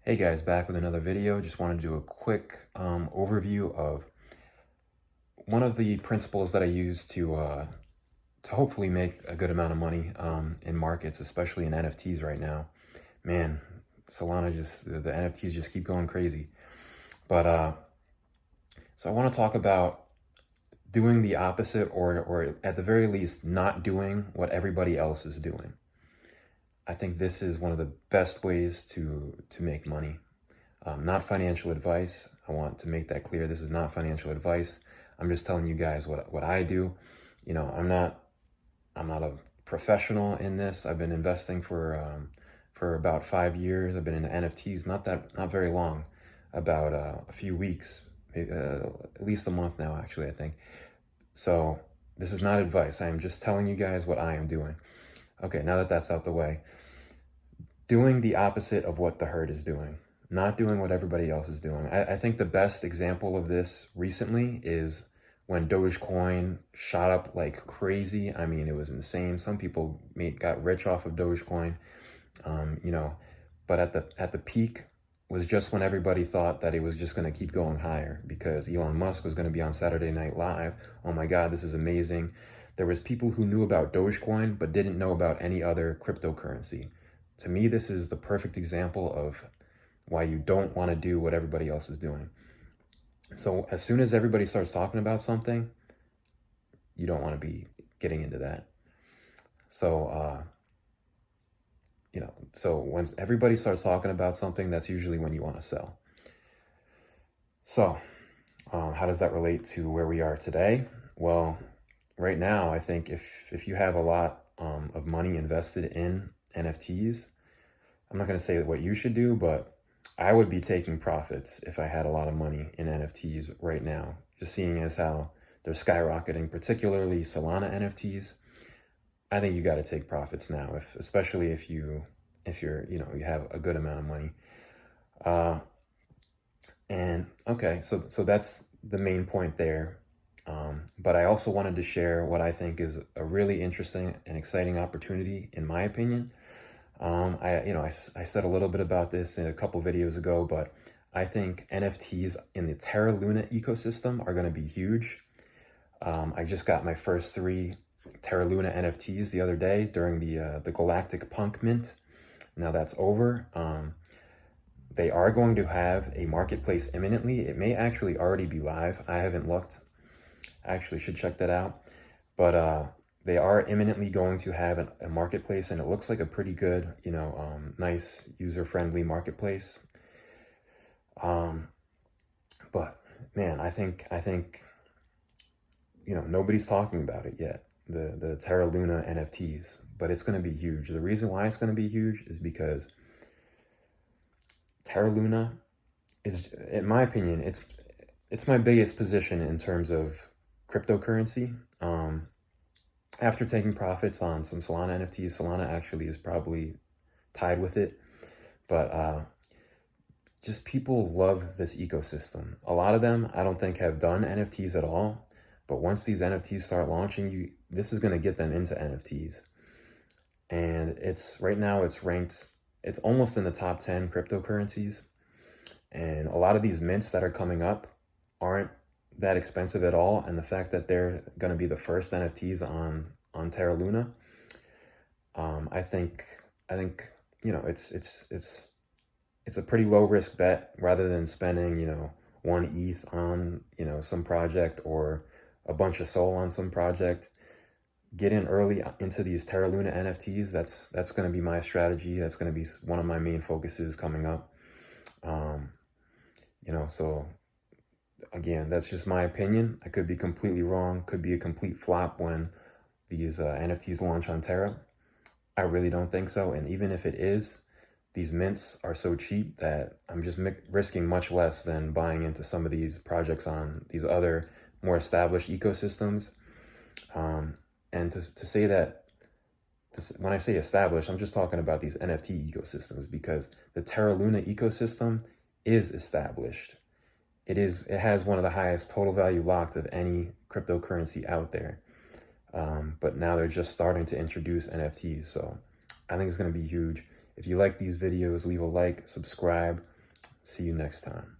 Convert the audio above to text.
Hey guys, back with another video. Just wanted to do a quick overview of one of the principles that I use to hopefully make a good amount of money in markets, especially in NFTs right now. Man, Solana the NFTs just keep going crazy. But so I want to talk about doing the opposite, or at the very least, not doing what everybody else is doing. I think this is one of the best ways to make money. Not financial advice. I want to make that clear. This is not financial advice. I'm just telling you guys what I do. You know, I'm not a professional in this. I've been investing for about 5 years. I've been in NFTs not very long, about a few weeks, at least a month now, actually, I think. So this is not advice. I am just telling you guys what I am doing. Okay, now that that's out the way, doing the opposite of what the herd is doing. Not doing what everybody else is doing. I think the best example of this recently is when Dogecoin shot up like crazy. I mean, it was insane. Some people got rich off of Dogecoin, but at the peak was just when everybody thought that it was just going to keep going higher because Elon Musk was going to be on Saturday Night Live. Oh my God, this is amazing. There was people who knew about Dogecoin but didn't know about any other cryptocurrency. To me, this is the perfect example of why you don't want to do what everybody else is doing. So as soon as everybody starts talking about something, you don't want to be getting into that. So, so when everybody starts talking about something, that's usually when you want to sell. So, how does that relate to where we are today? Well, right now, I think if you have a lot of money invested in NFTs, I'm not going to say what you should do, but I would be taking profits if I had a lot of money in NFTs right now, just seeing as how they're skyrocketing, particularly Solana NFTs. I think you got to take profits now, especially if you have a good amount of money. And okay, so that's the main point there. But I also wanted to share what I think is a really interesting and exciting opportunity, in my opinion. I said a little bit about this in a couple videos ago, but I think NFTs in the Terra Luna ecosystem are going to be huge. I just got my first 3 Terra Luna NFTs the other day during the Galactic Punk Mint. Now that's over. They are going to have a marketplace imminently. It may actually already be live. I haven't looked. I actually should check that out. But they are imminently going to have a marketplace, and it looks like a pretty good, nice user-friendly marketplace. But man, I think nobody's talking about it yet. The Terra Luna NFTs, but it's going to be huge. The reason why it's going to be huge is because Terra Luna is, in my opinion, it's my biggest position in terms of cryptocurrency. After taking profits on some Solana NFTs, Solana actually is probably tied with it. But just people love this ecosystem. A lot of them, I don't think, have done NFTs at all. But once these NFTs start launching, this is going to get them into NFTs. And right now it's ranked, it's almost in the top 10 cryptocurrencies. And a lot of these mints that are coming up aren't that expensive at all, and the fact that they're going to be the first NFTs on Terra Luna, I think it's a pretty low risk bet rather than spending 1 ETH on some project or a bunch of SOL on some project. Get in early into these Terra Luna NFTs. That's going to be my strategy. That's going to be one of my main focuses coming up. So again, that's just my opinion. I could be completely wrong, could be a complete flop when these NFTs launch on Terra. I really don't think so. And even if it is, these mints are so cheap that I'm just risking much less than buying into some of these projects on these other more established ecosystems. And to say that, when I say established, I'm just talking about these NFT ecosystems, because the Terra Luna ecosystem is established. It has one of the highest total value locked of any cryptocurrency out there. But now they're just starting to introduce NFTs. So I think it's going to be huge. If you like these videos, leave a like, subscribe. See you next time.